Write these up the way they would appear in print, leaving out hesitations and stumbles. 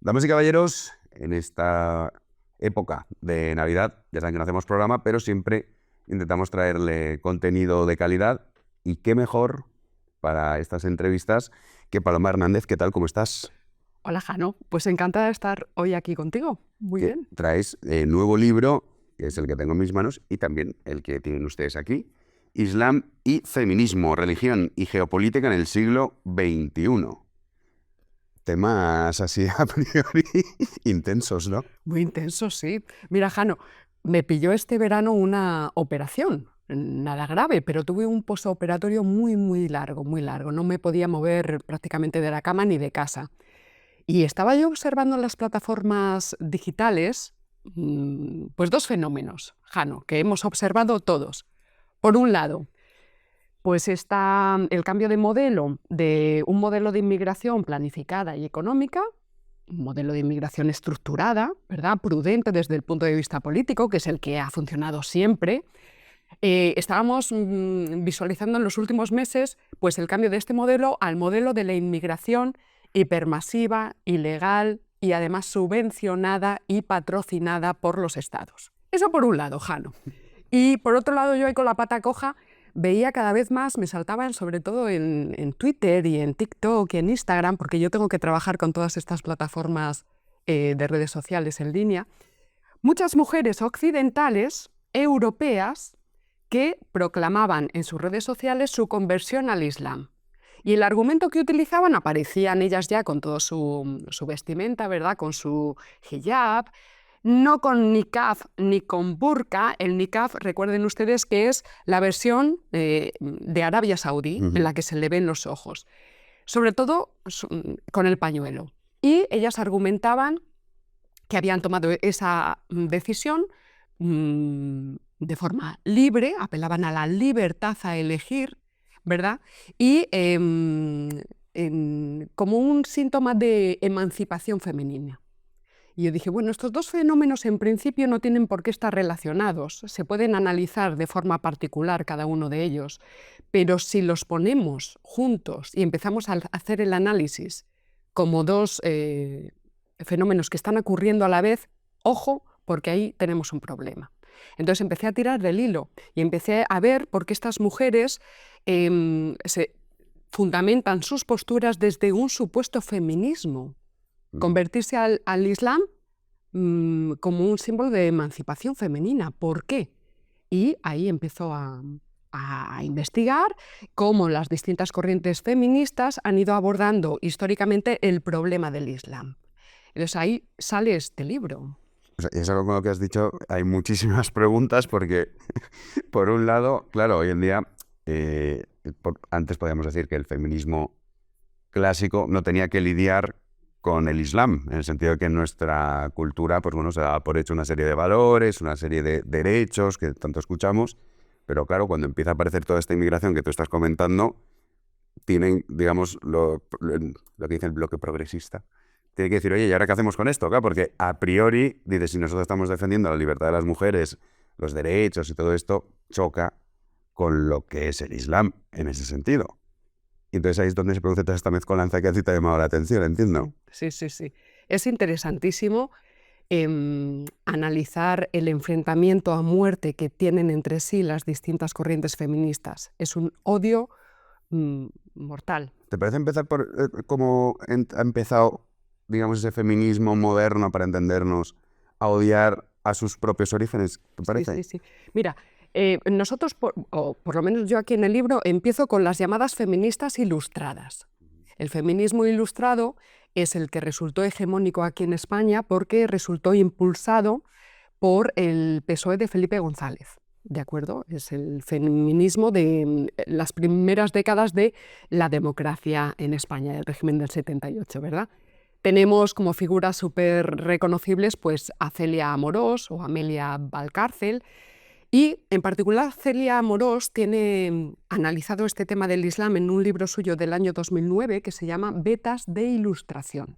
Damas y caballeros, en esta época de Navidad, ya saben que no hacemos programa, pero siempre intentamos traerle contenido de calidad. Y qué mejor para estas entrevistas que Paloma Hernández. ¿Qué tal? ¿Cómo estás? Hola, Jano. Pues encantada de estar hoy aquí contigo. Muy Que bien. traes nuevo libro, que es el que tengo en mis manos, y también el que tienen ustedes aquí. Islam y feminismo, religión y geopolítica en el siglo XXI. Temas así a priori intensos, ¿no? Muy intenso, sí. Mira, Jano, me pilló este verano una operación. Nada grave, pero tuve un postoperatorio muy largo, muy largo. No me podía mover prácticamente de la cama ni de casa. Y estaba yo observando en las plataformas digitales, pues dos fenómenos, Jano, que hemos observado todos. Por un lado, pues está el cambio de modelo de un modelo de inmigración planificada y económica, un modelo de inmigración estructurada, ¿verdad? Prudente desde el punto de vista político, que es el que ha funcionado siempre. Estábamos visualizando en los últimos meses pues, el cambio de este modelo al modelo de la inmigración hipermasiva, ilegal y además subvencionada y patrocinada por los estados. Eso por un lado, Jano. Y por otro lado, yo ahí con la pata coja veía cada vez más, me saltaban sobre todo en Twitter y en TikTok y en Instagram, porque yo tengo que trabajar con todas estas plataformas de redes sociales en línea, muchas mujeres occidentales, europeas, que proclamaban en sus redes sociales su conversión al Islam. Y el argumento que utilizaban, aparecían ellas ya con toda su vestimenta, ¿verdad? Con su hijab, no con niqab ni con burka. El niqab, recuerden ustedes que es la versión de Arabia Saudí, en la que se le ven los ojos, sobre todo con el pañuelo. Y ellas argumentaban que habían tomado esa decisión de forma libre, apelaban a la libertad a elegir, ¿verdad? Y como un síntoma de emancipación femenina. Y yo dije, bueno, estos dos fenómenos en principio no tienen por qué estar relacionados, se pueden analizar de forma particular cada uno de ellos, pero si los ponemos juntos y empezamos a hacer el análisis como dos fenómenos que están ocurriendo a la vez, ojo, porque ahí tenemos un problema. Entonces empecé a tirar del hilo y empecé a ver por qué estas mujeres se fundamentan sus posturas desde un supuesto feminismo. Convertirse al Islam como un símbolo de emancipación femenina. ¿Por qué? Y ahí empezó a investigar cómo las distintas corrientes feministas han ido abordando históricamente el problema del Islam. Entonces ahí sale este libro. O sea, es algo con lo que has dicho, hay muchísimas preguntas porque, por un lado, claro, hoy en día, antes podíamos decir que el feminismo clásico no tenía que lidiar con el Islam, en el sentido de que en nuestra cultura, pues bueno, se daba por hecho una serie de valores, una serie de derechos que tanto escuchamos, pero claro, cuando empieza a aparecer toda esta inmigración que tú estás comentando, tienen, digamos, lo que dice el bloque progresista, tiene que decir, oye, ¿y ahora qué hacemos con esto? Claro, porque a priori, dice, si nosotros estamos defendiendo la libertad de las mujeres, los derechos y todo esto, choca con lo que es el Islam en ese sentido. Y entonces ahí es donde se produce toda esta mezcolanza que a ti te ha llamado la atención, entiendo. Sí. Es interesantísimo analizar el enfrentamiento a muerte que tienen entre sí las distintas corrientes feministas. Es un odio mortal. ¿Te parece empezar por cómo ha empezado, digamos, ese feminismo moderno, para entendernos, a odiar a sus propios orígenes? ¿Te parece? Sí. Mira, nosotros, o por lo menos yo aquí en el libro, empiezo con las llamadas feministas ilustradas. El feminismo ilustrado es el que resultó hegemónico aquí en España porque resultó impulsado por el PSOE de Felipe González, ¿de acuerdo? Es el feminismo de las primeras décadas de la democracia en España, el régimen del 78, ¿verdad? Tenemos como figuras súper reconocibles pues, a Celia Amorós o Amelia Valcárcel, y en particular Celia Amorós tiene analizado este tema del Islam en un libro suyo del año 2009 que se llama Vetas de Ilustración.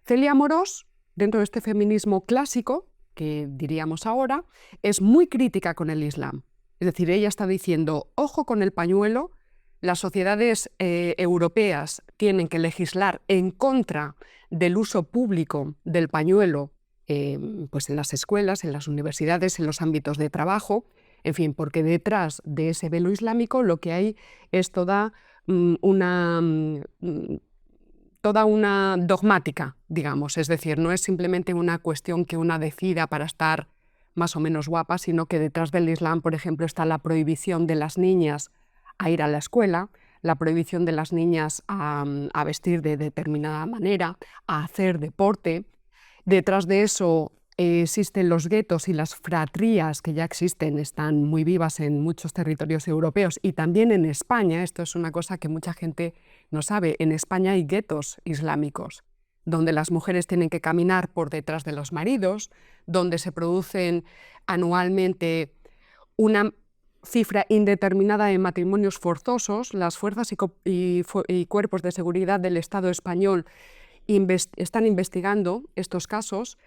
Celia Amorós, dentro de este feminismo clásico, que diríamos ahora, es muy crítica con el Islam. Es decir, ella está diciendo, ojo con el pañuelo, las sociedades europeas tienen que legislar en contra del uso público del pañuelo, pues en las escuelas, en las universidades, en los ámbitos de trabajo, en fin, porque detrás de ese velo islámico lo que hay es toda una dogmática, digamos, es decir, no es simplemente una cuestión que una decida para estar más o menos guapa, sino que detrás del Islam, por ejemplo, está la prohibición de las niñas a ir a la escuela, la prohibición de las niñas a vestir de determinada manera, a hacer deporte. Detrás de eso existen los guetos y las fratrías que ya existen, están muy vivas en muchos territorios europeos y también en España. Esto es una cosa que mucha gente no sabe. En España hay guetos islámicos, donde las mujeres tienen que caminar por detrás de los maridos, donde se producen anualmente una cifra indeterminada de matrimonios forzosos. Las fuerzas y cuerpos de seguridad del Estado español están investigando estos casos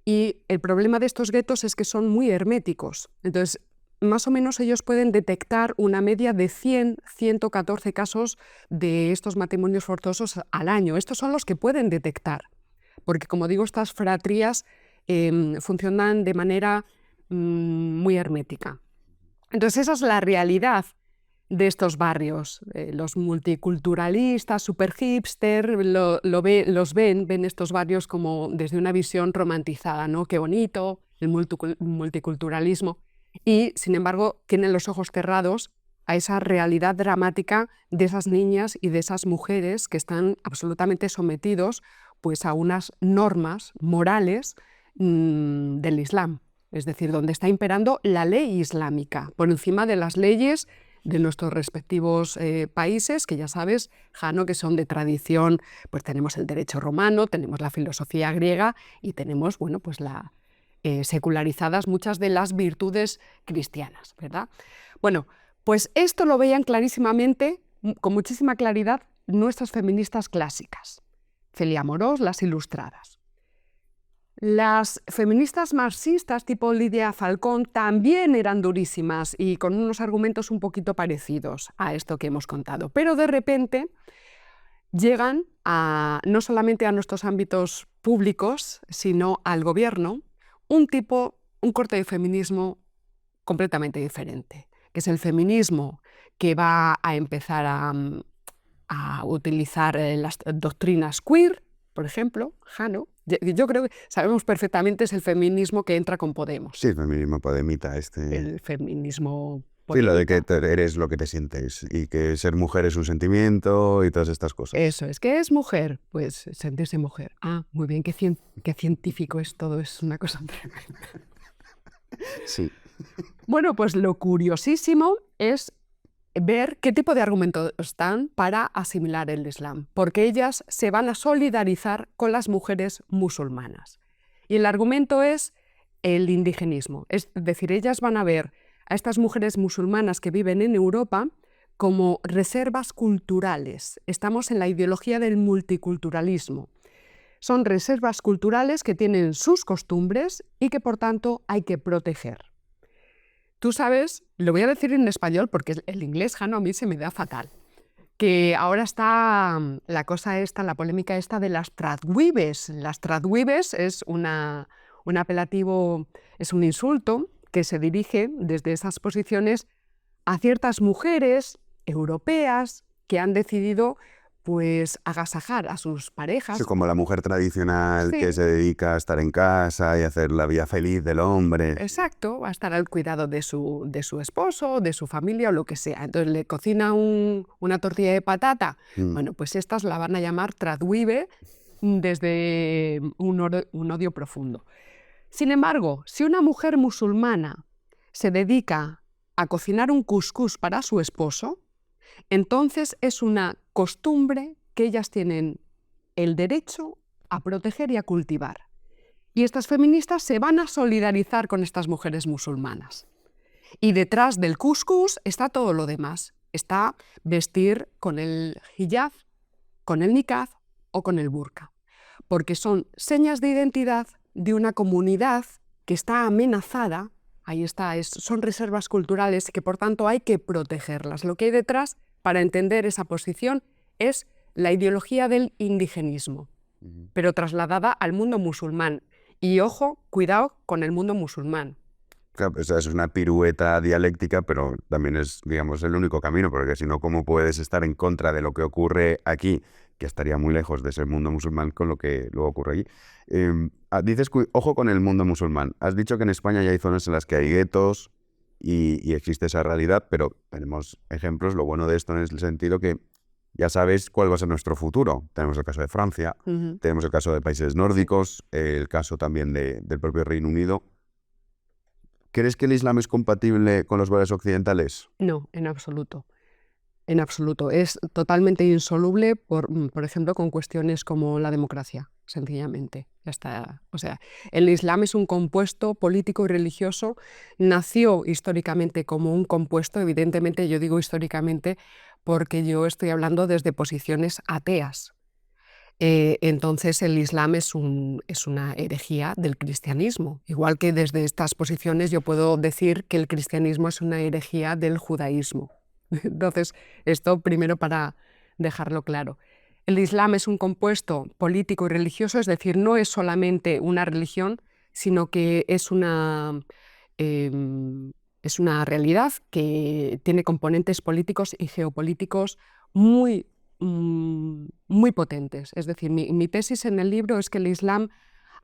y el problema de estos guetos es que son muy herméticos. Entonces, más o menos ellos pueden detectar una media de 114 casos de estos matrimonios forzosos al año. Estos son los que pueden detectar, porque como digo, estas fratrías funcionan de manera muy hermética. Entonces esa es la realidad de estos barrios. Los multiculturalistas, super hipster, ven estos barrios como desde una visión romantizada, ¿no? Qué bonito, el multiculturalismo. Y, sin embargo, tienen los ojos cerrados a esa realidad dramática de esas niñas y de esas mujeres que están absolutamente sometidos pues, a unas normas morales del Islam. Es decir, donde está imperando la ley islámica por encima de las leyes de nuestros respectivos países, que ya sabes, Jano, que son de tradición, pues tenemos el derecho romano, tenemos la filosofía griega y tenemos, bueno, pues secularizadas muchas de las virtudes cristianas, ¿verdad? Bueno, pues esto lo veían clarísimamente, con muchísima claridad, nuestras feministas clásicas, Celia Amorós, las ilustradas. Las feministas marxistas tipo Lidia Falcón también eran durísimas y con unos argumentos un poquito parecidos a esto que hemos contado, pero de repente llegan no solamente a nuestros ámbitos públicos, sino al gobierno, un corte de feminismo completamente diferente, que es el feminismo que va a empezar a utilizar las doctrinas queer, por ejemplo, Jano. Yo creo que sabemos perfectamente es el feminismo que entra con Podemos. Sí, el feminismo podemita. El feminismo podemita. Sí, lo de que eres lo que te sientes y que ser mujer es un sentimiento y todas estas cosas. Eso es, ¿qué es mujer? Pues sentirse mujer. Ah, muy bien, qué científico es todo, es una cosa tremenda. Sí. Bueno, pues lo curiosísimo es ver qué tipo de argumentos están para asimilar el Islam, porque ellas se van a solidarizar con las mujeres musulmanas. Y el argumento es el indigenismo, es decir, ellas van a ver a estas mujeres musulmanas que viven en Europa como reservas culturales. Estamos en la ideología del multiculturalismo. Son reservas culturales que tienen sus costumbres y que, por tanto, hay que proteger. Tú sabes, lo voy a decir en español porque el inglés, Jano, a mí se me da fatal, que ahora está la cosa esta, la polémica esta de las tradwives. Las tradwives es un apelativo, es un insulto que se dirige desde esas posiciones a ciertas mujeres europeas que han decidido pues agasajar a sus parejas. Sí, como la mujer tradicional Sí. que se dedica a estar en casa y hacer la vida feliz del hombre. Exacto, va a estar al cuidado de su esposo, de su familia o lo que sea. Entonces le cocina una tortilla de patata. Bueno, pues estas la van a llamar tradwive desde un odio profundo. Sin embargo, si una mujer musulmana se dedica a cocinar un cuscús para su esposo, entonces es una costumbre que ellas tienen el derecho a proteger y a cultivar. Y estas feministas se van a solidarizar con estas mujeres musulmanas. Y detrás del cuscús está todo lo demás. Está vestir con el hijab, con el niqab o con el burka. Porque son señas de identidad de una comunidad que está amenazada. Ahí está, son reservas culturales que por tanto hay que protegerlas. Lo que hay detrás para entender esa posición es la ideología del indigenismo, pero trasladada al mundo musulmán. Y ojo, cuidado con el mundo musulmán. Claro, o sea, es una pirueta dialéctica, pero también es, digamos, el único camino, porque si no, ¿cómo puedes estar en contra de lo que ocurre aquí, que estaría muy lejos de ese mundo musulmán con lo que luego ocurre allí? Dices, ojo con el mundo musulmán. Has dicho que en España ya hay zonas en las que hay guetos y existe esa realidad, pero tenemos ejemplos. Lo bueno de esto en el sentido que ya sabes cuál va a ser nuestro futuro. Tenemos el caso de Francia, tenemos el caso de países nórdicos, el caso también del propio Reino Unido. ¿Crees que el Islam es compatible con los valores occidentales? No, en absoluto. En absoluto. Es totalmente insoluble, por ejemplo, con cuestiones como la democracia, sencillamente. Ya está. O sea, el Islam es un compuesto político y religioso. Nació históricamente como un compuesto, evidentemente yo digo históricamente porque yo estoy hablando desde posiciones ateas. Entonces el Islam es una herejía del cristianismo, igual que desde estas posiciones yo puedo decir que el cristianismo es una herejía del judaísmo. Entonces, esto primero para dejarlo claro. El Islam es un compuesto político y religioso, es decir, no es solamente una religión, sino que es una realidad que tiene componentes políticos y geopolíticos muy potentes. Es decir, mi tesis en el libro es que el Islam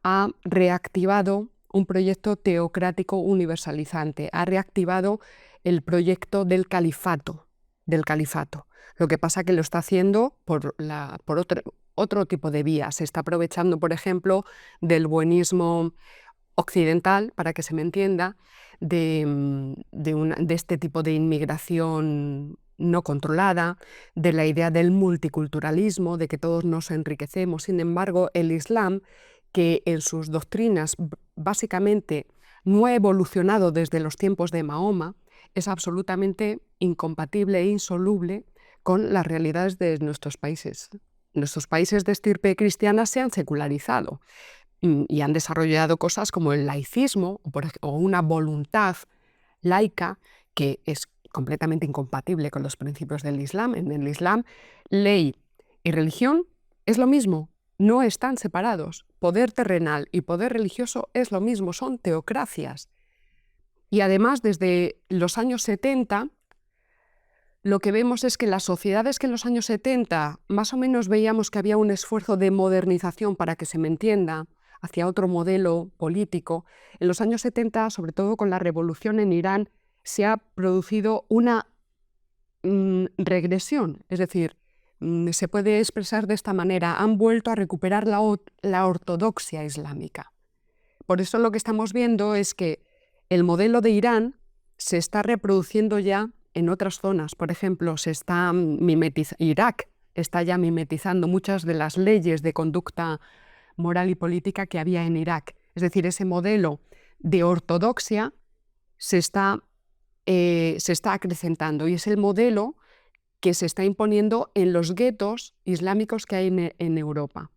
ha reactivado un proyecto teocrático universalizante, ha reactivado el proyecto del califato. Lo que pasa que lo está haciendo por otro tipo de vías. Se está aprovechando, por ejemplo, del buenismo occidental, para que se me entienda, de este tipo de inmigración no controlada, de la idea del multiculturalismo, de que todos nos enriquecemos. Sin embargo, el Islam, que en sus doctrinas básicamente no ha evolucionado desde los tiempos de Mahoma, es absolutamente incompatible e insoluble con las realidades de nuestros países. Nuestros países de estirpe cristiana se han secularizado y han desarrollado cosas como el laicismo o una voluntad laica que es completamente incompatible con los principios del Islam. En el Islam, ley y religión es lo mismo, no están separados. Poder terrenal y poder religioso es lo mismo, son teocracias. Y además, desde los años 70, lo que vemos es que las sociedades que en los años 70 más o menos veíamos que había un esfuerzo de modernización, para que se me entienda, hacia otro modelo político, en los años 70, sobre todo con la revolución en Irán, se ha producido una regresión, es decir, se puede expresar de esta manera, han vuelto a recuperar la ortodoxia islámica. Por eso lo que estamos viendo es que el modelo de Irán se está reproduciendo ya en otras zonas. Por ejemplo, Irak está ya mimetizando muchas de las leyes de conducta moral y política que había en Irak. Es decir, ese modelo de ortodoxia se está acrecentando y es el modelo que se está imponiendo en los guetos islámicos que hay en Europa,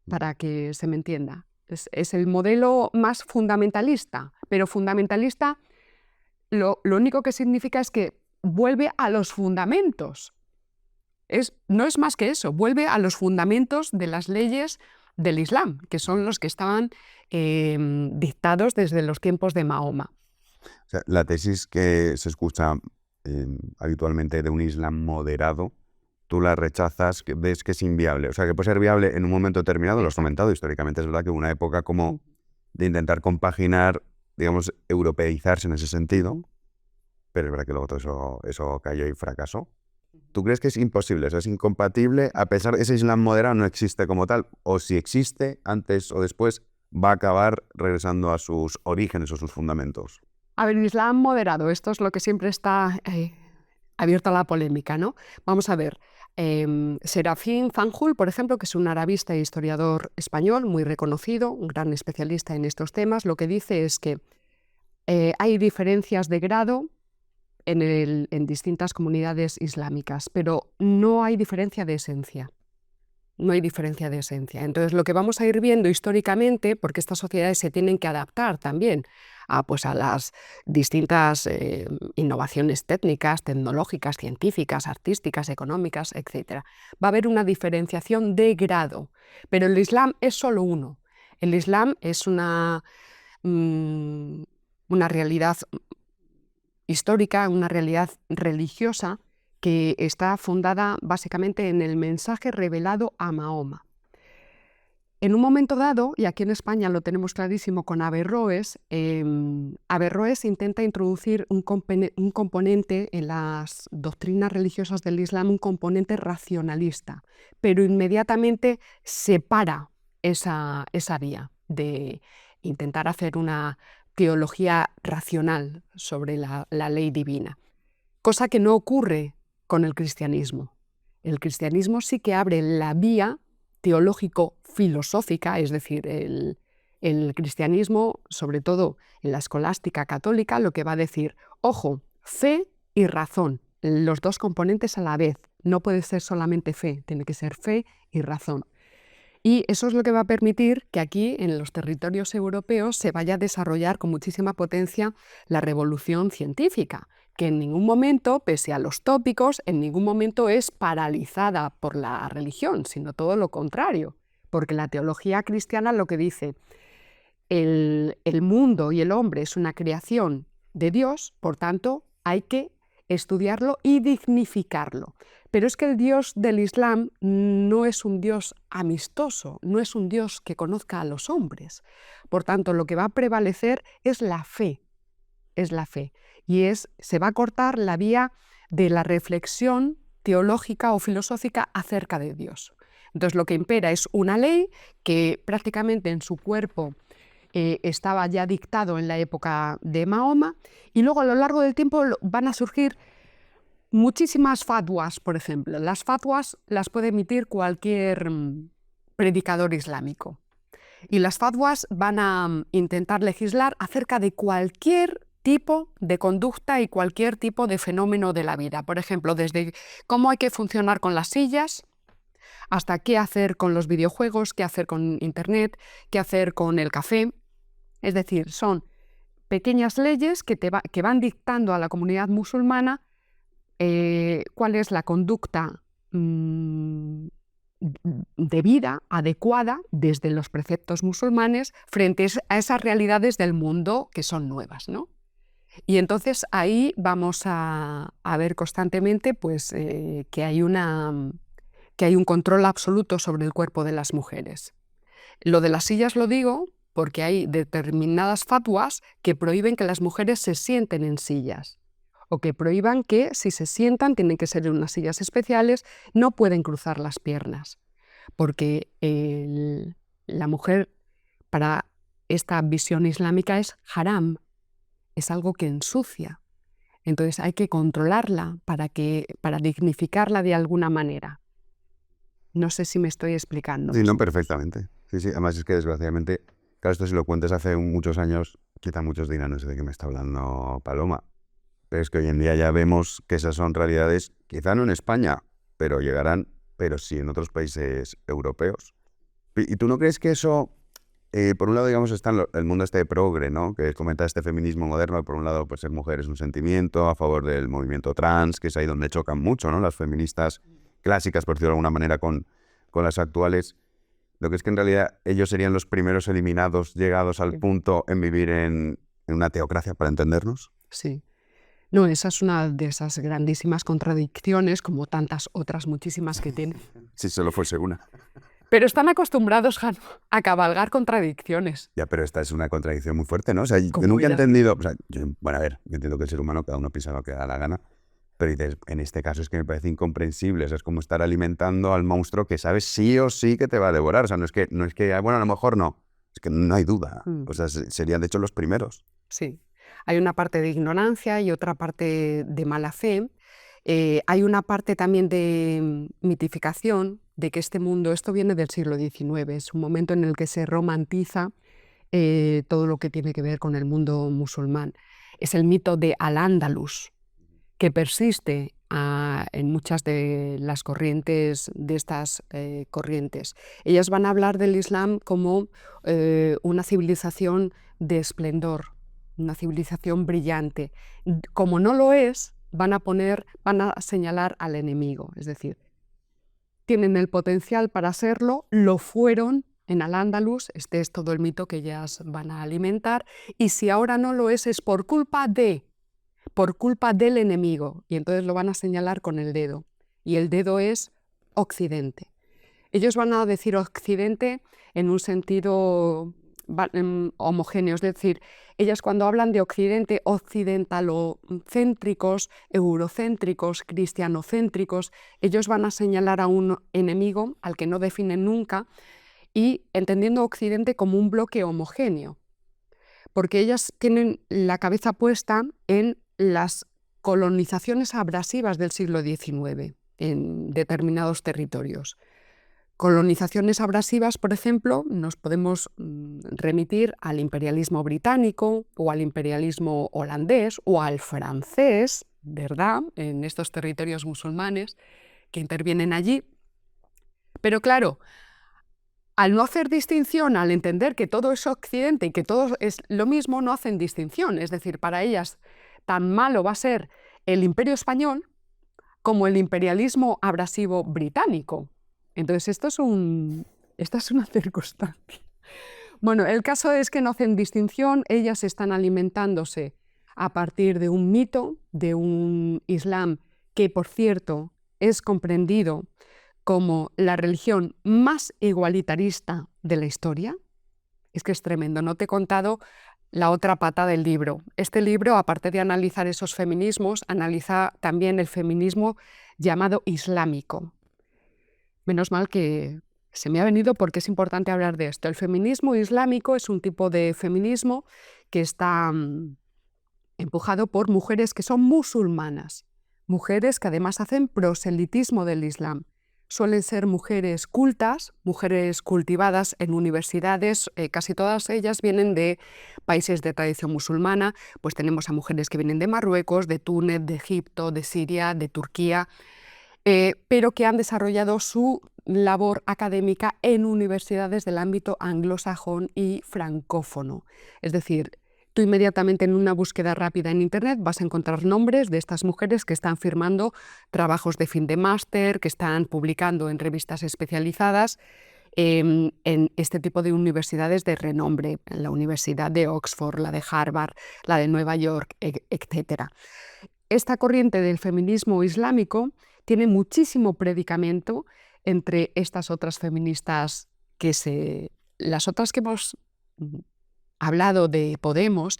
para que se me entienda. Es el modelo más fundamentalista, pero fundamentalista lo único que significa es que vuelve a los fundamentos. No es más que eso, vuelve a los fundamentos de las leyes del Islam, que son los que estaban dictados desde los tiempos de Mahoma. O sea, la tesis que se escucha habitualmente de un Islam moderado, tú la rechazas, que ves que es inviable. O sea, que puede ser viable en un momento determinado, lo has comentado, históricamente es verdad que hubo una época como de intentar compaginar, digamos, europeizarse en ese sentido, pero es verdad que luego todo eso cayó y fracasó. ¿Tú crees que es imposible, o sea, es incompatible, a pesar de ese Islam moderado no existe como tal? O si existe, antes o después, va a acabar regresando a sus orígenes o sus fundamentos. A ver, el Islam moderado, esto es lo que siempre está abierto a la polémica, ¿no? Vamos a ver, Serafín Fanjul, por ejemplo, que es un arabista e historiador español muy reconocido, un gran especialista en estos temas, lo que dice es que hay diferencias de grado en distintas comunidades islámicas, pero no hay diferencia de esencia. no hay diferencia de esencia. Entonces, lo que vamos a ir viendo históricamente, porque estas sociedades se tienen que adaptar también pues, a las distintas innovaciones técnicas, tecnológicas, científicas, artísticas, económicas, etc. Va a haber una diferenciación de grado, pero el Islam es solo uno. El Islam es una realidad histórica, una realidad religiosa que está fundada básicamente en el mensaje revelado a Mahoma. En un momento dado, y aquí en España lo tenemos clarísimo con Averroes, Averroes intenta introducir un componente en las doctrinas religiosas del Islam, un componente racionalista, pero inmediatamente separa esa vía de intentar hacer una teología racional sobre la ley divina, cosa que no ocurre con el cristianismo. El cristianismo sí que abre la vía teológico-filosófica, es decir, el cristianismo, sobre todo en la escolástica católica, lo que va a decir, ojo, fe y razón, los dos componentes a la vez, no puede ser solamente fe, tiene que ser fe y razón. Y eso es lo que va a permitir que aquí, en los territorios europeos, se vaya a desarrollar con muchísima potencia la revolución científica, que en ningún momento, pese a los tópicos, en ningún momento es paralizada por la religión, sino todo lo contrario, porque la teología cristiana lo que dice, el mundo y el hombre es una creación de Dios, por tanto, hay que estudiarlo y dignificarlo. Pero es que el Dios del Islam no es un Dios amistoso, no es un Dios que conozca a los hombres. Por tanto, lo que va a prevalecer es la fe, y se va a cortar la vía de la reflexión teológica o filosófica acerca de Dios. Entonces, lo que impera es una ley que prácticamente en su cuerpo estaba ya dictado en la época de Mahoma, y luego a lo largo del tiempo van a surgir muchísimas fatwas, por ejemplo. Las fatwas las puede emitir cualquier predicador islámico. Y las fatwas van a intentar legislar acerca de cualquier tipo de conducta y cualquier tipo de fenómeno de la vida. Por ejemplo, desde cómo hay que funcionar con las sillas, hasta qué hacer con los videojuegos, qué hacer con Internet, qué hacer con el café. Es decir, son pequeñas leyes que van dictando a la comunidad musulmana cuál es la conducta de vida adecuada desde los preceptos musulmanes frente a esas realidades del mundo que son nuevas, ¿no? Y entonces ahí vamos a ver constantemente pues, que hay un control absoluto sobre el cuerpo de las mujeres. Lo de las sillas lo digo porque hay determinadas fatwas que prohíben que las mujeres se sienten en sillas, o que prohíban que si se sientan tienen que ser en unas sillas especiales, no pueden cruzar las piernas, porque la mujer para esta visión islámica es haram, es algo que ensucia. Entonces hay que controlarla para dignificarla de alguna manera. No sé si me estoy explicando. Sí, no, perfectamente. Sí, sí. Además es que desgraciadamente, claro, esto si lo cuentas hace muchos años, quizá muchos dirán, no sé de qué me está hablando Paloma. Pero es que hoy en día ya vemos que esas son realidades, quizá no en España, pero llegarán, pero sí en otros países europeos. ¿Y tú no crees que eso, por un lado, digamos, está en el mundo este de progre, ¿no? Que comenta este feminismo moderno, por un lado, pues ser mujer es un sentimiento, a favor del movimiento trans, que es ahí donde chocan mucho, ¿no? Las feministas clásicas, por decirlo de alguna manera, con las actuales. Lo que es que en realidad ellos serían los primeros eliminados, llegados al punto en vivir en una teocracia, para entendernos. Sí. No, esa es una de esas grandísimas contradicciones, como tantas otras muchísimas que tienen. Si solo fuese una. Pero están acostumbrados, Jano, a cabalgar contradicciones. Ya, pero esta es una contradicción muy fuerte, ¿no? O sea, yo nunca he entendido... O sea, bueno, a ver, yo entiendo que el ser humano, cada uno piensa lo que da la gana, pero dices, en este caso es que me parece incomprensible. O sea, es como estar alimentando al monstruo que sabes sí o sí que te va a devorar. O sea, no es que bueno, a lo mejor no. Es que no hay duda. O sea, serían de hecho los primeros. Sí. Hay una parte de ignorancia y otra parte de mala fe. Hay una parte también de mitificación, de que este mundo, esto viene del siglo XIX, es un momento en el que se romantiza todo lo que tiene que ver con el mundo musulmán. Es el mito de Al-Ándalus, que persiste en muchas de las corrientes de estas corrientes. Ellas van a hablar del Islam como una civilización de esplendor, una civilización brillante. Como no lo es, van a señalar al enemigo, es decir, tienen el potencial para serlo, lo fueron en Al-Ándalus, este es todo el mito que ellas van a alimentar, y si ahora no lo es por culpa del enemigo, y entonces lo van a señalar con el dedo, y el dedo es Occidente. Ellos van a decir Occidente en un sentido homogéneo, es decir, ellas cuando hablan de Occidente, occidentalocéntricos, eurocéntricos, cristianocéntricos, ellos van a señalar a un enemigo al que no definen nunca y entendiendo Occidente como un bloque homogéneo, porque ellas tienen la cabeza puesta en las colonizaciones abrasivas del siglo XIX en determinados territorios. Colonizaciones abrasivas, por ejemplo, nos podemos remitir al imperialismo británico o al imperialismo holandés o al francés, ¿verdad?, en estos territorios musulmanes que intervienen allí. Pero claro, al no hacer distinción, al entender que todo es Occidente y que todo es lo mismo, no hacen distinción. Es decir, para ellas tan malo va a ser el Imperio español como el imperialismo abrasivo británico. Entonces, esta es una circunstancia. Bueno, el caso es que no hacen distinción, ellas están alimentándose a partir de un mito, de un Islam que, por cierto, es comprendido como la religión más igualitarista de la historia. Es que es tremendo, no te he contado la otra pata del libro. Este libro, aparte de analizar esos feminismos, analiza también el feminismo llamado islámico. Menos mal que se me ha venido porque es importante hablar de esto. El feminismo islámico es un tipo de feminismo que está empujado por mujeres que son musulmanas, mujeres que además hacen proselitismo del Islam. Suelen ser mujeres cultas, mujeres cultivadas en universidades, casi todas ellas vienen de países de tradición musulmana, pues tenemos a mujeres que vienen de Marruecos, de Túnez, de Egipto, de Siria, de Turquía, pero que han desarrollado su labor académica en universidades del ámbito anglosajón y francófono. Es decir, tú inmediatamente en una búsqueda rápida en Internet vas a encontrar nombres de estas mujeres que están firmando trabajos de fin de máster, que están publicando en revistas especializadas en este tipo de universidades de renombre, en la Universidad de Oxford, la de Harvard, la de Nueva York, etc. Esta corriente del feminismo islámico tiene muchísimo predicamento entre estas otras feministas las otras que hemos hablado de Podemos,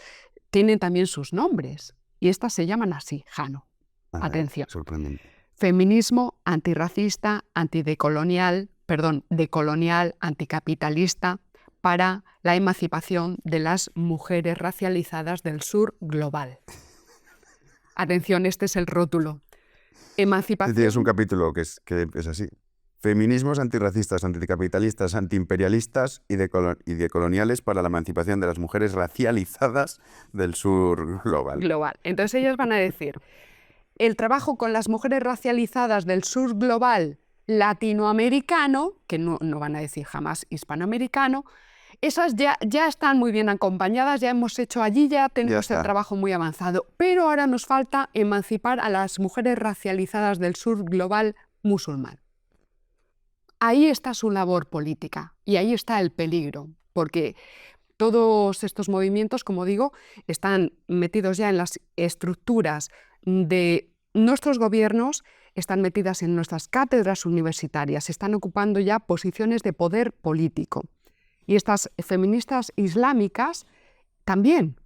tienen también sus nombres y estas se llaman así, Jano. Atención. Sorprendente. Feminismo antirracista, decolonial, anticapitalista para la emancipación de las mujeres racializadas del sur global. Atención, este es el rótulo. Emancipación. Tienes un capítulo que es así. Feminismos antirracistas, anticapitalistas, antiimperialistas y decoloniales para la emancipación de las mujeres racializadas del sur global. Entonces ellos van a decir, el trabajo con las mujeres racializadas del sur global latinoamericano, que no van a decir jamás hispanoamericano, esas ya están muy bien acompañadas, ya hemos hecho allí, ya tenemos el trabajo muy avanzado, pero ahora nos falta emancipar a las mujeres racializadas del sur global musulmán. Ahí está su labor política y ahí está el peligro, porque todos estos movimientos, como digo, están metidos ya en las estructuras de nuestros gobiernos, están metidas en nuestras cátedras universitarias, están ocupando ya posiciones de poder político. Y estas feministas islámicas también,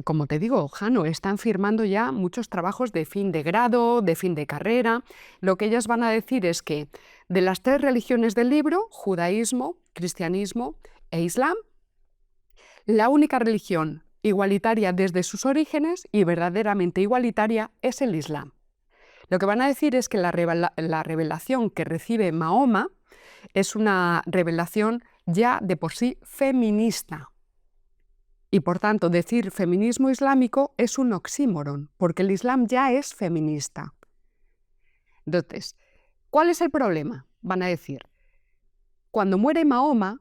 como te digo, Jano, están firmando ya muchos trabajos de fin de grado, de fin de carrera. Lo que ellas van a decir es que de las tres religiones del libro, judaísmo, cristianismo e islam, la única religión igualitaria desde sus orígenes y verdaderamente igualitaria es el islam. Lo que van a decir es que la revelación que recibe Mahoma es una revelación ya de por sí feminista. Y por tanto, decir feminismo islámico es un oxímoron, porque el Islam ya es feminista. Entonces, ¿cuál es el problema? Van a decir, cuando muere Mahoma,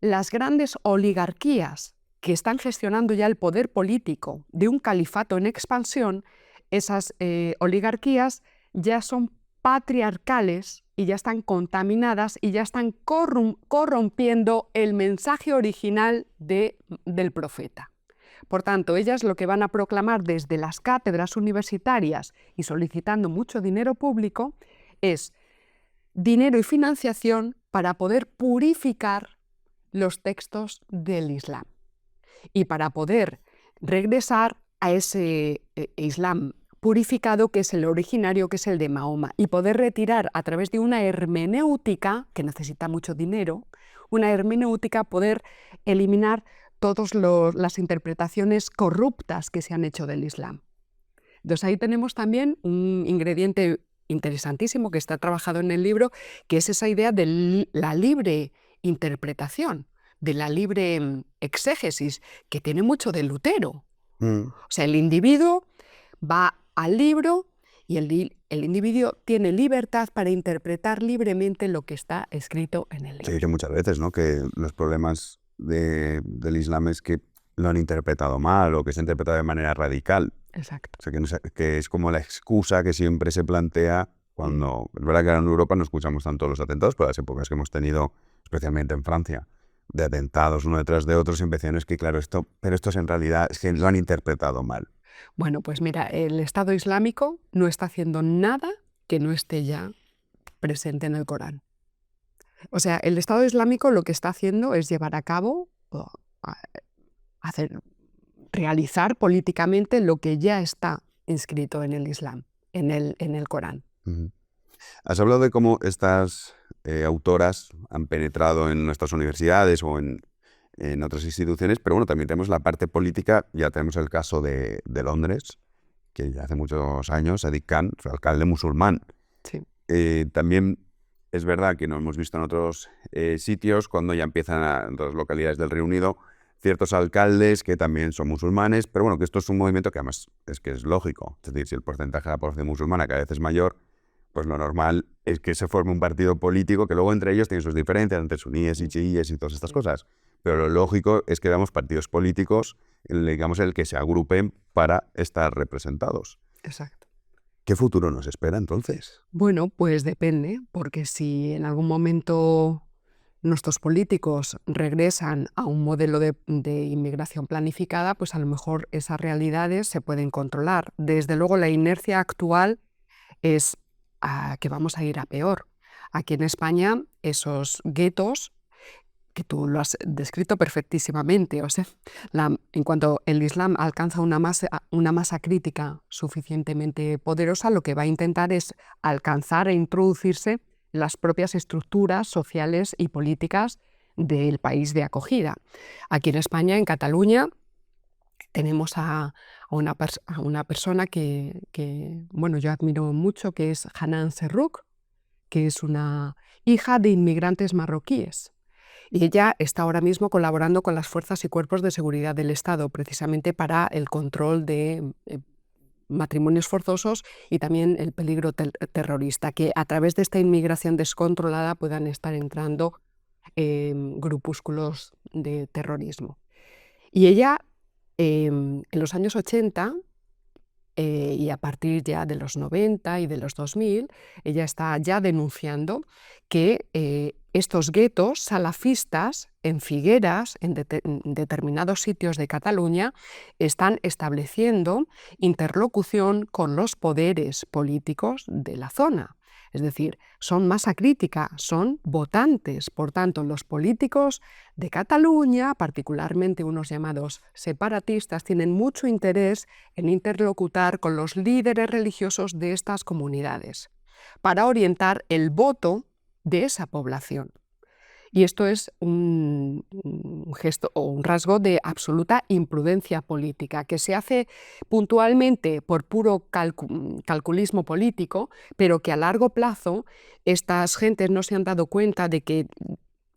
las grandes oligarquías que están gestionando ya el poder político de un califato en expansión, esas oligarquías ya son patriarcales y ya están contaminadas y ya están corrompiendo el mensaje original del profeta. Por tanto, ellas lo que van a proclamar desde las cátedras universitarias y solicitando mucho dinero público es dinero y financiación para poder purificar los textos del Islam y para poder regresar a ese Islam purificado que es el originario, que es el de Mahoma, y poder retirar a través de una hermenéutica, que necesita mucho dinero, una hermenéutica, poder eliminar todas las interpretaciones corruptas que se han hecho del Islam. Entonces ahí tenemos también un ingrediente interesantísimo que está trabajado en el libro, que es esa idea de la libre interpretación, de la libre exégesis, que tiene mucho de Lutero. O sea, el individuo va al libro y el individuo tiene libertad para interpretar libremente lo que está escrito en el libro. Se dice muchas veces, ¿no?, que los problemas del Islam es que lo han interpretado mal o que se ha interpretado de manera radical. Exacto. O sea, que es como la excusa que siempre se plantea cuando... Es verdad que ahora en Europa no escuchamos tanto los atentados, pero las épocas que hemos tenido, especialmente en Francia, de atentados uno detrás de otro, siempre decían, es que claro, pero esto es en realidad, es que lo han interpretado mal. Bueno, pues mira, el Estado Islámico no está haciendo nada que no esté ya presente en el Corán. O sea, el Estado Islámico lo que está haciendo es llevar a cabo, realizar políticamente lo que ya está inscrito en el Islam, en el Corán. Has hablado de cómo estas autoras han penetrado en nuestras universidades o en otras instituciones, pero bueno, también tenemos la parte política. Ya tenemos el caso de Londres, que ya hace muchos años Sadiq Khan fue alcalde musulmán. Sí. También es verdad que no hemos visto en otros sitios, cuando ya empiezan en otras localidades del Reino Unido, ciertos alcaldes que también son musulmanes, pero bueno, que esto es un movimiento que además es lógico. Es decir, si el porcentaje de la población musulmana cada vez es mayor, pues lo normal es que se forme un partido político que luego entre ellos tienen sus diferencias entre suníes y chiíes y todas estas cosas. Pero lo lógico es que veamos partidos políticos, digamos, el que se agrupen para estar representados. Exacto. ¿Qué futuro nos espera entonces? Bueno, pues depende, porque si en algún momento nuestros políticos regresan a un modelo de inmigración planificada, pues a lo mejor esas realidades se pueden controlar. Desde luego la inercia actual es que vamos a ir a peor. Aquí en España esos guetos, que tú lo has descrito perfectísimamente, o sea, en cuanto el Islam alcanza una masa crítica suficientemente poderosa, lo que va a intentar es alcanzar e introducirse las propias estructuras sociales y políticas del país de acogida. Aquí en España, en Cataluña, tenemos a una persona que bueno, yo admiro mucho, que es Hanan Serrouk, que es una hija de inmigrantes marroquíes. Y ella está ahora mismo colaborando con las fuerzas y cuerpos de seguridad del Estado, precisamente para el control de matrimonios forzosos y también el peligro terrorista, que a través de esta inmigración descontrolada puedan estar entrando grupúsculos de terrorismo. Y ella, en los años 80, y a partir ya de los 90 y de los 2000, ella está ya denunciando que estos guetos salafistas en Figueras, en determinados sitios de Cataluña, están estableciendo interlocución con los poderes políticos de la zona. Es decir, son masa crítica, son votantes. Por tanto, los políticos de Cataluña, particularmente unos llamados separatistas, tienen mucho interés en interlocutar con los líderes religiosos de estas comunidades para orientar el voto de esa población. Y esto es un gesto o un rasgo de absoluta imprudencia política, que se hace puntualmente por puro calculismo político, pero que a largo plazo estas gentes no se han dado cuenta de que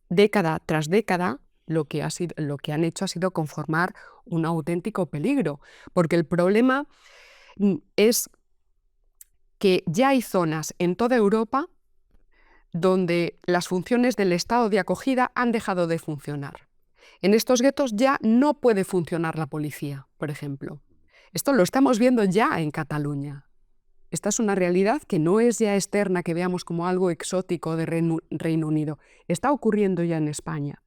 década tras década lo que han hecho ha sido conformar un auténtico peligro, porque el problema es que ya hay zonas en toda Europa donde las funciones del Estado de acogida han dejado de funcionar. En estos guetos ya no puede funcionar la policía, por ejemplo. Esto lo estamos viendo ya en Cataluña. Esta es una realidad que no es ya externa, que veamos como algo exótico de Reino Unido. Está ocurriendo ya en España.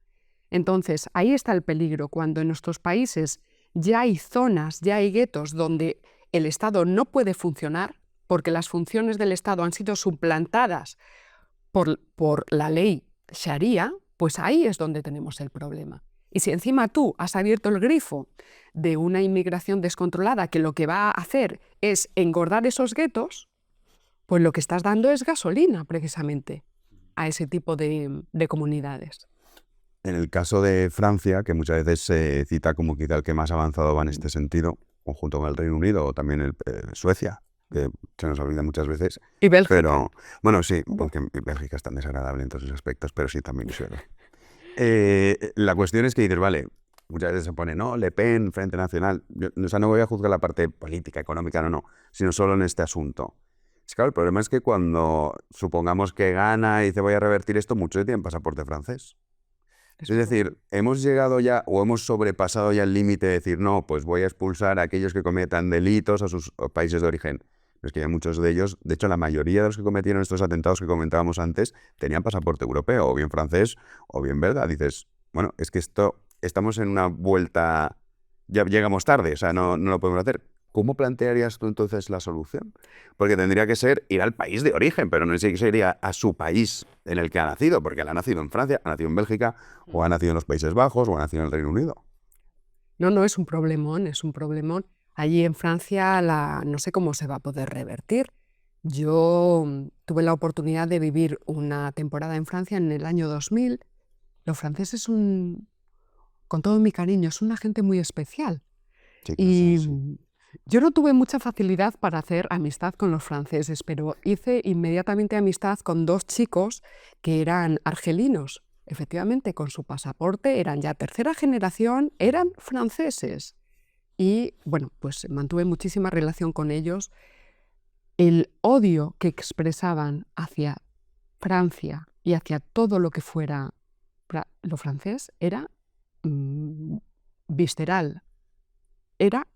Entonces, ahí está el peligro, cuando en nuestros países ya hay zonas, ya hay guetos donde el Estado no puede funcionar, porque las funciones del Estado han sido suplantadas por la ley Sharia, pues ahí es donde tenemos el problema. Y si encima tú has abierto el grifo de una inmigración descontrolada que lo que va a hacer es engordar esos guetos, pues lo que estás dando es gasolina precisamente a ese tipo de comunidades. En el caso de Francia, que muchas veces se cita como quizá el que más avanzado va en este sentido, junto con el Reino Unido o también Suecia, que se nos olvida muchas veces. Y Bélgica. Pero, bueno, sí, porque Bélgica es tan desagradable en todos esos aspectos, pero sí, también es verdad. La cuestión es que dices, vale, muchas veces se pone, no, Le Pen, Frente Nacional. O sea, no voy a juzgar la parte política, económica, no, sino solo en este asunto. Es claro, el problema es que cuando supongamos que gana y dice voy a revertir esto, muchos tienen pasaporte francés. Es decir, hemos llegado ya o hemos sobrepasado ya el límite de decir, no, pues voy a expulsar a aquellos que cometan delitos a sus países de origen. Pero es que ya muchos de ellos, de hecho la mayoría de los que cometieron estos atentados que comentábamos antes, tenían pasaporte europeo, o bien francés, o bien belga. Dices, bueno, es que estamos en una vuelta, ya llegamos tarde, o sea, no lo podemos hacer. ¿Cómo plantearías tú entonces la solución? Porque tendría que ser ir al país de origen, pero no sería a su país en el que ha nacido, porque él ha nacido en Francia, ha nacido en Bélgica, o ha nacido en los Países Bajos, o ha nacido en el Reino Unido. No, es un problemón, es un problemón. Allí en Francia no sé cómo se va a poder revertir. Yo tuve la oportunidad de vivir una temporada en Francia en el año 2000. Los franceses son, con todo mi cariño, es una gente muy especial. Sí, Y sí. yo no tuve mucha facilidad para hacer amistad con los franceses, pero hice inmediatamente amistad con 2 chicos que eran argelinos. Efectivamente, con su pasaporte, eran ya tercera generación, eran franceses. Y bueno, pues mantuve muchísima relación con ellos. El odio que expresaban hacia Francia y hacia todo lo que fuera lo francés era visceral, era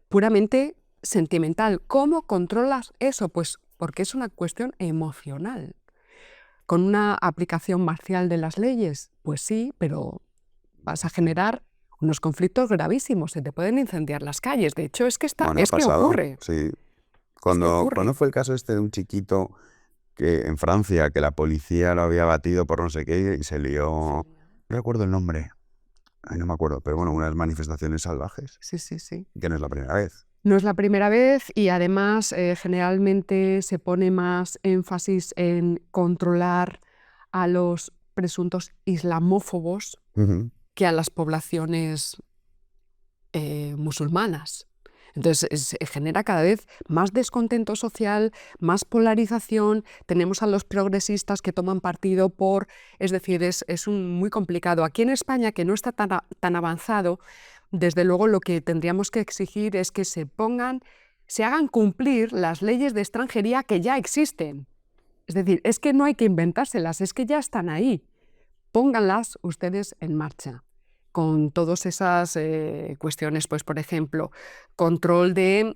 puramente sentimental. ¿Cómo controlas eso? Pues porque es una cuestión emocional. ¿Con una aplicación marcial de las leyes? Pues sí, pero vas a generar unos conflictos gravísimos, se te pueden incendiar las calles. De hecho, es que ocurre. Sí. Cuando fue el caso de un chiquito que en Francia, que la policía lo había batido por no sé qué y se lió, no recuerdo el nombre, no me acuerdo, pero bueno, unas manifestaciones salvajes. Sí. Que no es la primera vez. No es la primera vez y además generalmente se pone más énfasis en controlar a los presuntos islamófobos que a las poblaciones musulmanas. Entonces se genera cada vez más descontento social, más polarización. Tenemos a los progresistas que toman partido es decir, es muy complicado. Aquí en España, que no está tan avanzado, desde luego lo que tendríamos que exigir es que se hagan cumplir las leyes de extranjería que ya existen. Es decir, es que no hay que inventárselas, es que ya están ahí. Pónganlas ustedes en marcha con todas esas cuestiones, pues por ejemplo, control de,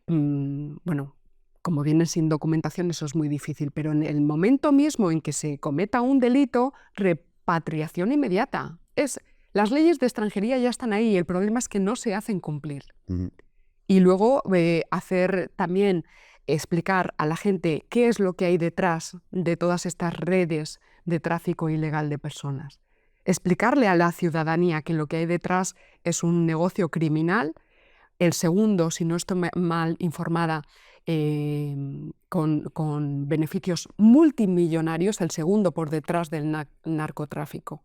bueno, como vienen sin documentación eso es muy difícil, pero en el momento mismo en que se cometa un delito, repatriación inmediata. Las leyes de extranjería ya están ahí, el problema es que no se hacen cumplir. Y luego hacer también, explicar a la gente qué es lo que hay detrás de todas estas redes de tráfico ilegal de personas. Explicarle a la ciudadanía que lo que hay detrás es un negocio criminal. El segundo, si no estoy mal informada, con beneficios multimillonarios, el segundo por detrás del narcotráfico.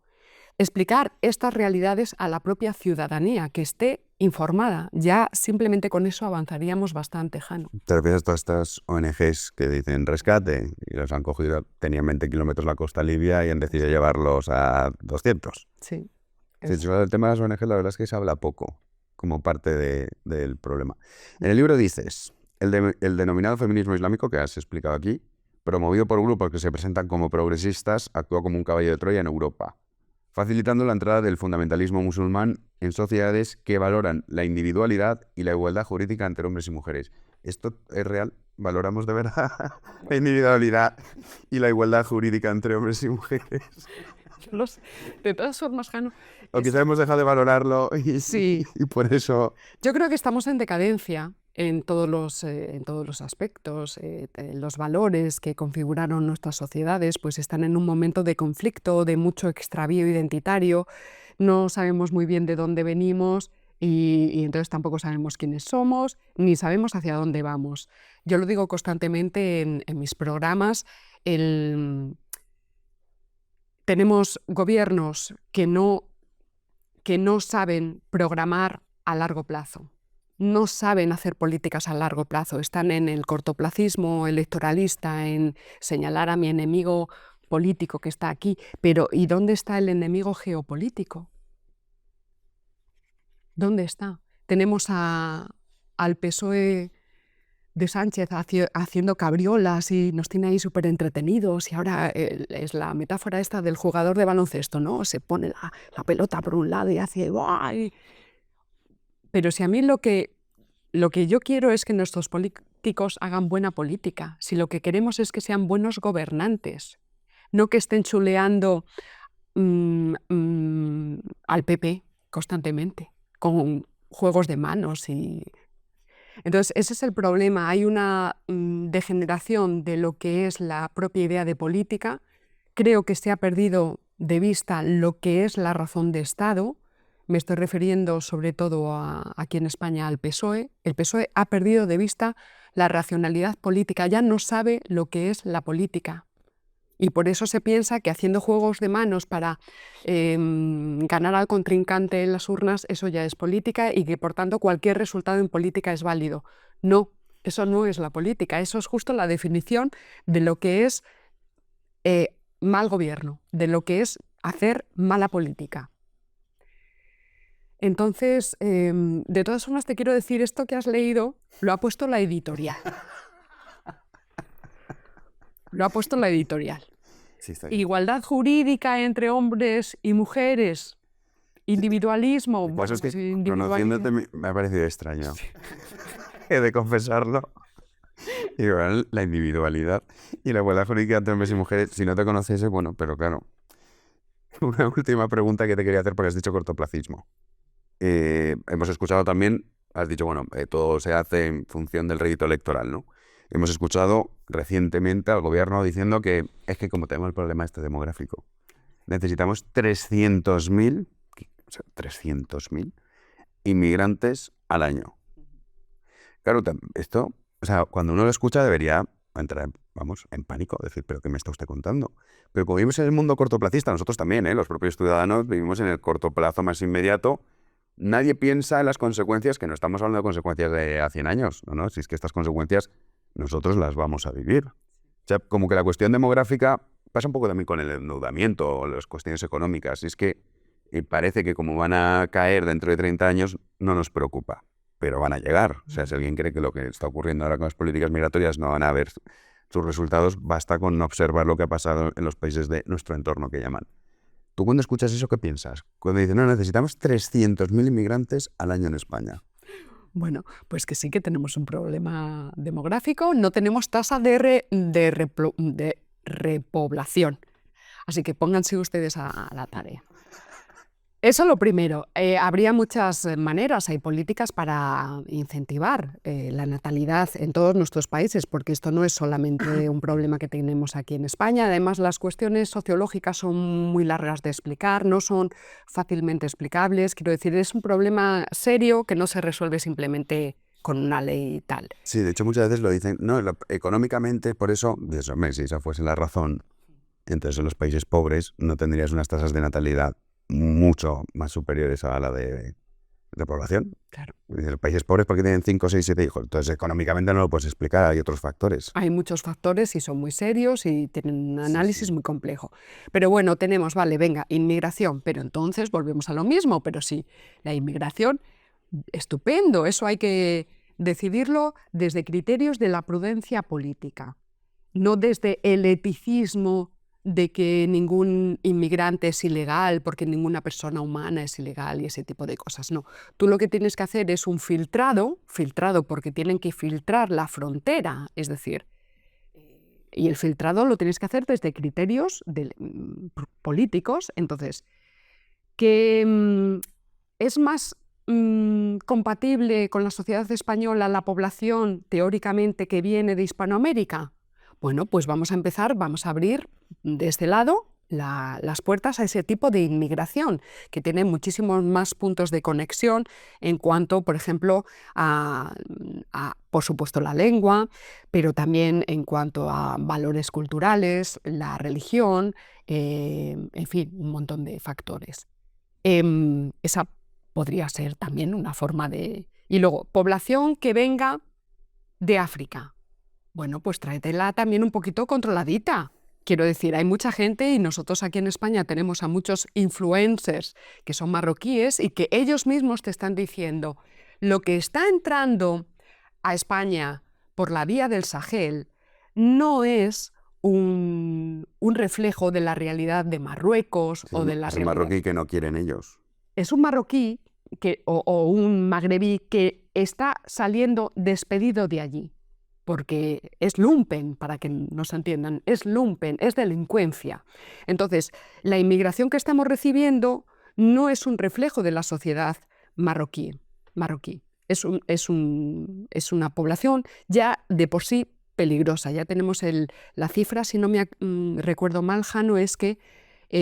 Explicar estas realidades a la propia ciudadanía, que esté informada. Ya simplemente con eso avanzaríamos bastante, Jano. ¿Te refieres a todas estas ONGs que dicen rescate y los han cogido, tenían 20 kilómetros la costa libia y han decidido llevarlos a 200? Sí. Sí, sobre el tema de las ONG, la verdad es que se habla poco como parte del problema. En el libro dices, el denominado feminismo islámico, que has explicado aquí, promovido por grupos que se presentan como progresistas, actúa como un caballo de Troya en Europa, facilitando la entrada del fundamentalismo musulmán en sociedades que valoran la individualidad y la igualdad jurídica entre hombres y mujeres. ¿Esto es real? ¿Valoramos de verdad la individualidad y la igualdad jurídica entre hombres y mujeres? De todas formas, Jano, O quizá hemos dejado de valorarlo sí, y por eso... yo creo que estamos en decadencia en todos los aspectos. Los valores que configuraron nuestras sociedades pues están en un momento de conflicto, de mucho extravío identitario. No sabemos muy bien de dónde venimos y entonces tampoco sabemos quiénes somos, ni sabemos hacia dónde vamos. Yo lo digo constantemente en mis programas. Tenemos gobiernos que no saben programar a largo plazo, no saben hacer políticas a largo plazo, están en el cortoplacismo electoralista, en señalar a mi enemigo político que está aquí, pero ¿y dónde está el enemigo geopolítico? ¿Dónde está? Tenemos al PSOE de Sánchez haciendo cabriolas y nos tiene ahí súper entretenidos, y ahora es la metáfora esta del jugador de baloncesto, ¿no? Se pone la pelota por un lado y hace ¡guay! Pero si a mí lo que yo quiero es que nuestros políticos hagan buena política, si lo que queremos es que sean buenos gobernantes, no que estén chuleando al PP constantemente, con juegos de manos y... Entonces, ese es el problema. Hay una degeneración de lo que es la propia idea de política. Creo que se ha perdido de vista lo que es la razón de Estado. Me estoy refiriendo sobre todo aquí en España al PSOE. El PSOE ha perdido de vista la racionalidad política, ya no sabe lo que es la política. Y por eso se piensa que haciendo juegos de manos para ganar al contrincante en las urnas, eso ya es política y que por tanto cualquier resultado en política es válido. No, eso no es la política, eso es justo la definición de lo que es mal gobierno, de lo que es hacer mala política. Entonces, de todas formas te quiero decir, esto que has leído lo ha puesto la editorial. Lo ha puesto la editorial. Sí, está bien. Igualdad jurídica entre hombres y mujeres, individualismo. Por eso es que individualismo. conociéndote me ha parecido extraño. He de confesarlo. Igual la individualidad y la igualdad jurídica entre hombres y mujeres, si no te conociese, bueno, pero claro. Una última pregunta que te quería hacer porque has dicho cortoplacismo. Hemos escuchado también, has dicho, bueno, todo se hace en función del rédito electoral, ¿no? Hemos escuchado recientemente al gobierno diciendo que es que como tenemos el problema este demográfico, necesitamos 300.000 inmigrantes al año. Claro, esto, o sea, cuando uno lo escucha debería entrar, en pánico, decir, ¿pero qué me está usted contando? Pero como vivimos en el mundo cortoplacista, nosotros también, los propios ciudadanos vivimos en el corto plazo más inmediato. Nadie piensa en las consecuencias, que no estamos hablando de consecuencias de a 100 años, ¿no? Si es que estas consecuencias nosotros las vamos a vivir. O sea, como que la cuestión demográfica pasa un poco también con el endeudamiento o las cuestiones económicas. Y es que parece que como van a caer dentro de 30 años, no nos preocupa, pero van a llegar. O sea, si alguien cree que lo que está ocurriendo ahora con las políticas migratorias no van a ver sus resultados, basta con observar lo que ha pasado en los países de nuestro entorno, que llaman. ¿Tú cuando escuchas eso qué piensas? Cuando dicen, no, necesitamos 300.000 inmigrantes al año en España. Bueno, pues que sí que tenemos un problema demográfico, no tenemos tasa de repoblación. Así que pónganse ustedes a la tarea. Eso lo primero. Habría muchas maneras, hay políticas para incentivar la natalidad en todos nuestros países, porque esto no es solamente un problema que tenemos aquí en España. Además, las cuestiones sociológicas son muy largas de explicar, no son fácilmente explicables. Quiero decir, es un problema serio que no se resuelve simplemente con una ley y tal. Sí, de hecho muchas veces lo dicen, no, económicamente, por eso, si esa fuese la razón, entonces en los países pobres no tendrías unas tasas de natalidad mucho más superiores a la de de población. Claro. Los países pobres porque tienen 5, 6, 7 hijos. Entonces, económicamente no lo puedes explicar, hay otros factores. Hay muchos factores y son muy serios y tienen un análisis muy complejo. Pero bueno, tenemos, vale, venga, inmigración, pero entonces volvemos a lo mismo, pero sí, la inmigración, estupendo, eso hay que decidirlo desde criterios de la prudencia política, no desde el eticismo de que ningún inmigrante es ilegal porque ninguna persona humana es ilegal y ese tipo de cosas. No, tú lo que tienes que hacer es un filtrado porque tienen que filtrar la frontera, es decir, y el filtrado lo tienes que hacer desde criterios políticos. Entonces, que es más compatible con la sociedad española la población teóricamente que viene de Hispanoamérica. Bueno, pues vamos a empezar, vamos a abrir de este lado las puertas a ese tipo de inmigración, que tiene muchísimos más puntos de conexión en cuanto, por ejemplo, por supuesto, la lengua, pero también en cuanto a valores culturales, la religión, en fin, un montón de factores. Esa podría ser también una forma de... Y luego, población que venga de África. Bueno, pues tráetela también un poquito controladita. Quiero decir, hay mucha gente y nosotros aquí en España tenemos a muchos influencers que son marroquíes y que ellos mismos te están diciendo lo que está entrando a España por la vía del Sahel no es un reflejo de la realidad de Marruecos o de la Es un realidad... marroquí que no quieren ellos. Es un marroquí o un magrebí que está saliendo despedido de allí, porque es lumpen, para que nos entiendan, es lumpen, es delincuencia. Entonces, la inmigración que estamos recibiendo no es un reflejo de la sociedad marroquí. Es una población ya de por sí peligrosa. Ya tenemos la cifra, si no me recuerdo mal, Jano, es que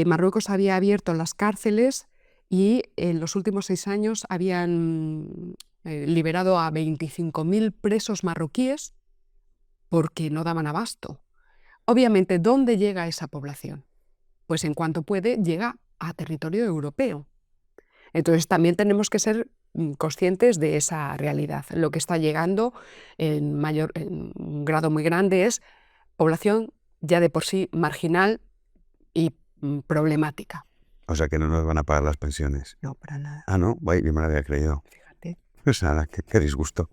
Marruecos había abierto las cárceles y en los últimos 6 años habían liberado a 25.000 presos marroquíes porque no daban abasto. Obviamente, ¿dónde llega esa población? Pues en cuanto puede, llega a territorio europeo. Entonces también tenemos que ser conscientes de esa realidad. Lo que está llegando en un grado muy grande es población ya de por sí marginal y problemática. O sea que no nos van a pagar las pensiones. No, para nada. Ah, no, vaya, yo me lo había creído. Fíjate. Pues nada, qué disgusto.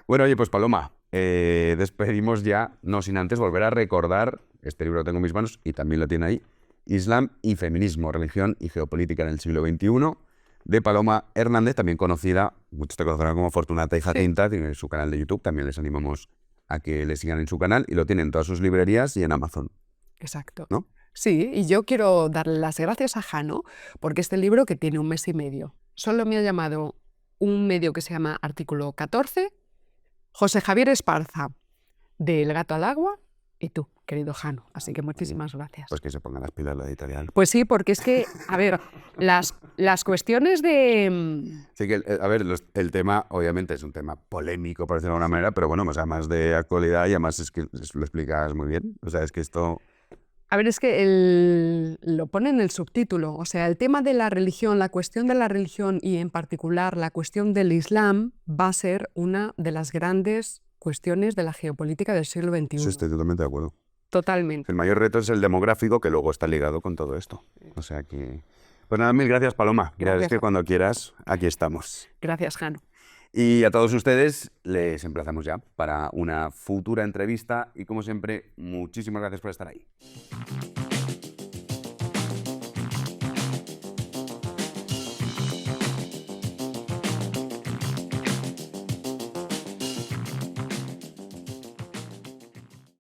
Bueno, oye, pues Paloma, despedimos ya, no sin antes volver a recordar, este libro lo tengo en mis manos y también lo tiene ahí, Islam y feminismo, religión y geopolítica en el siglo XXI, de Paloma Hernández, también conocida, muchos te conocerán como Fortunata y Jacinta, tiene su canal de YouTube, también les animamos a que le sigan en su canal y lo tienen en todas sus librerías y en Amazon. Exacto. ¿No? Sí, y yo quiero darle las gracias a Jano porque este libro, que tiene 1 mes y medio, solo me ha llamado un medio que se llama Artículo 14, José Javier Esparza, de El gato al agua, y tú, querido Jano. Así que muchísimas gracias. Pues que se pongan las pilas la editorial. Pues sí, porque es que, a ver, las cuestiones de... Sí que, a ver, el tema obviamente es un tema polémico, por decirlo de alguna manera, pero bueno, o sea, más de actualidad y además es que lo explicas muy bien. O sea, es que esto... A ver, es que lo pone en el subtítulo, o sea, el tema de la religión, la cuestión de la religión y en particular la cuestión del Islam va a ser una de las grandes cuestiones de la geopolítica del siglo XXI. Sí, estoy totalmente de acuerdo. Totalmente. El mayor reto es el demográfico, que luego está ligado con todo esto. O sea que... Pues nada, mil gracias, Paloma. Gracias, que cuando quieras, aquí estamos. Gracias, Jano. Y a todos ustedes les emplazamos ya para una futura entrevista y como siempre, muchísimas gracias por estar ahí.